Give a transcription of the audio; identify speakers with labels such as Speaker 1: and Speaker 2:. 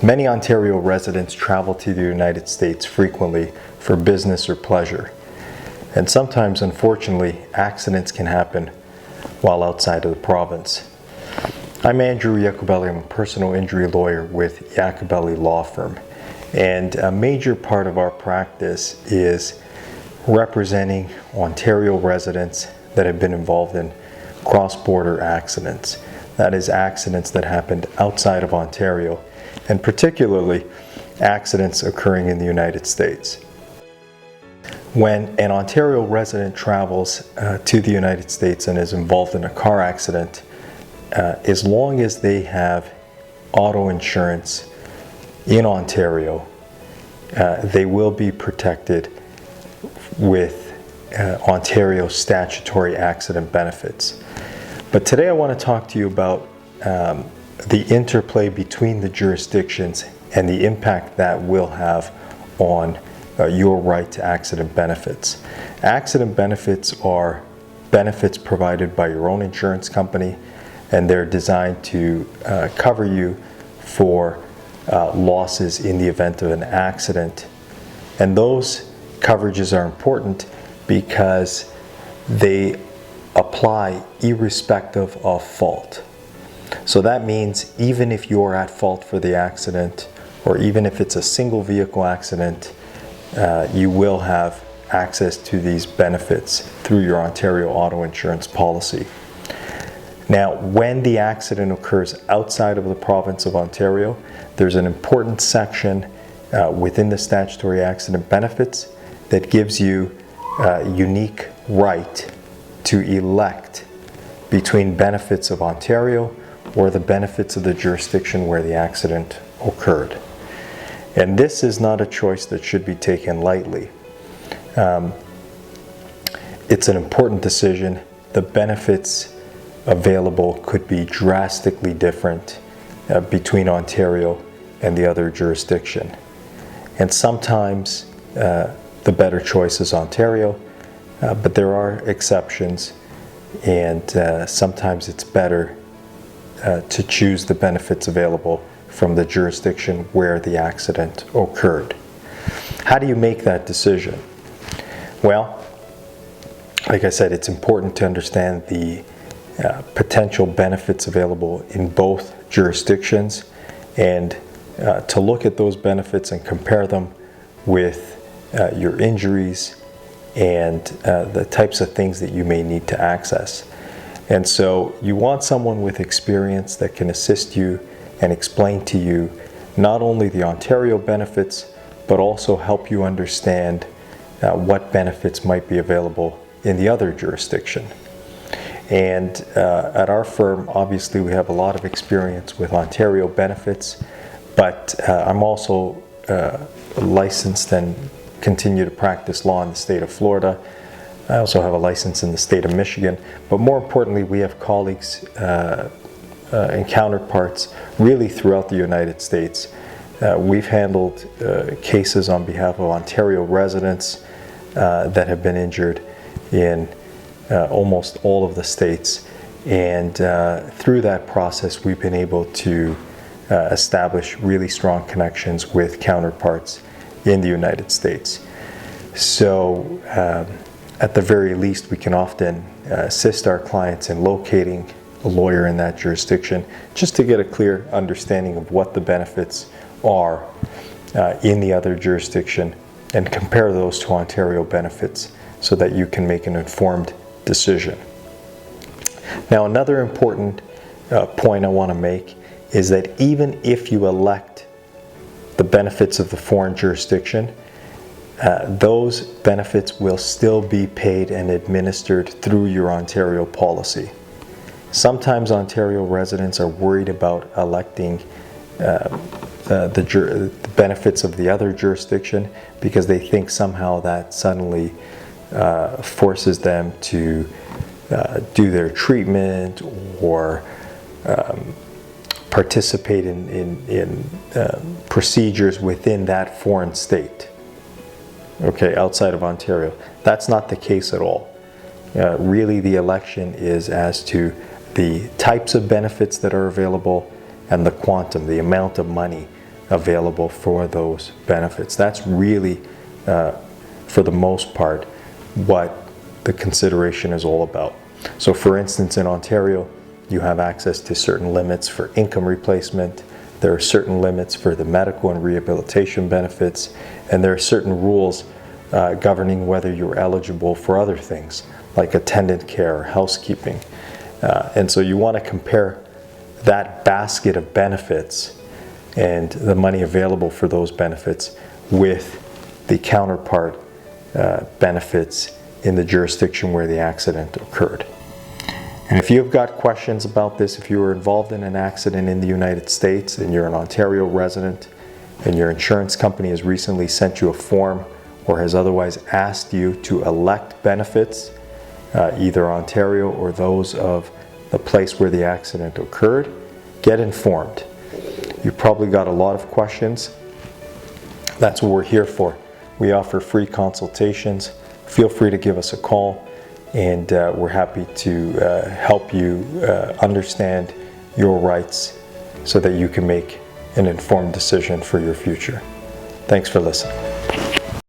Speaker 1: Many Ontario residents travel to the United States frequently for business or pleasure. And sometimes, unfortunately, accidents can happen while outside of the province. I'm Andrew Iacobelli. I'm a personal injury lawyer with Iacobelli Law Firm. And a major part of our practice is representing Ontario residents that have been involved in cross-border accidents. That is, accidents that happened outside of Ontario, and particularly accidents occurring in the United States. When an Ontario resident travels to the United States and is involved in a car accident, as long as they have auto insurance in Ontario, they will be protected with Ontario statutory accident benefits. But today I want to talk to you about the interplay between the jurisdictions and the impact that will have on your right to accident benefits. Accident benefits are benefits provided by your own insurance company, and they're designed to cover you for losses in the event of an accident. And those coverages are important because they apply irrespective of fault. So that means even if you're at fault for the accident, or even if it's a single vehicle accident, you will have access to these benefits through your Ontario auto insurance policy. Now, when the accident occurs outside of the province of Ontario, there's an important section within the statutory accident benefits that gives you a unique right to elect between benefits of Ontario or the benefits of the jurisdiction where the accident occurred. And this is not a choice that should be taken lightly. It's an important decision. The benefits available could be drastically different between Ontario and the other jurisdiction. And sometimes the better choice is Ontario, but there are exceptions, and sometimes it's better to choose the benefits available from the jurisdiction where the accident occurred. How do you make that decision? Well, like I said, it's important to understand the potential benefits available in both jurisdictions, and to look at those benefits and compare them with your injuries and the types of things that you may need to access. And so you want someone with experience that can assist you and explain to you not only the Ontario benefits, but also help you understand what benefits might be available in the other jurisdiction. And at our firm, obviously we have a lot of experience with Ontario benefits, but I'm also licensed and continue to practice law in the state of Florida. I also have a license in the state of Michigan, but more importantly, we have colleagues and counterparts really throughout the United States. We've handled cases on behalf of Ontario residents that have been injured in almost all of the states, and through that process we've been able to establish really strong connections with counterparts in the United States. So at the very least, we can often assist our clients in locating a lawyer in that jurisdiction just to get a clear understanding of what the benefits are in the other jurisdiction, and compare those to Ontario benefits so that you can make an informed decision. Now, another important point I want to make is that even if you elect the benefits of the foreign jurisdiction, those benefits will still be paid and administered through your Ontario policy. Sometimes Ontario residents are worried about electing the benefits of the other jurisdiction because they think somehow that suddenly forces them to do their treatment or participate in procedures within that foreign state, okay, outside of Ontario. That's not the case at all. Really, the election is as to the types of benefits that are available and the quantum, the amount of money available for those benefits. That's really, for the most part, what the consideration is all about. So for instance, in Ontario, you have access to certain limits for income replacement. There are certain limits for the medical and rehabilitation benefits, and there are certain rules governing whether you're eligible for other things, like attendant care or housekeeping. And so you want to compare that basket of benefits and the money available for those benefits with the counterpart benefits in the jurisdiction where the accident occurred. And if you've got questions about this, if you were involved in an accident in the United States and you're an Ontario resident and your insurance company has recently sent you a form or has otherwise asked you to elect benefits, either Ontario or those of the place where the accident occurred, get informed. You've probably got a lot of questions. That's what we're here for. We offer free consultations. Feel free to give us a call, and we're happy to help you understand your rights so that you can make an informed decision for your future. Thanks for listening.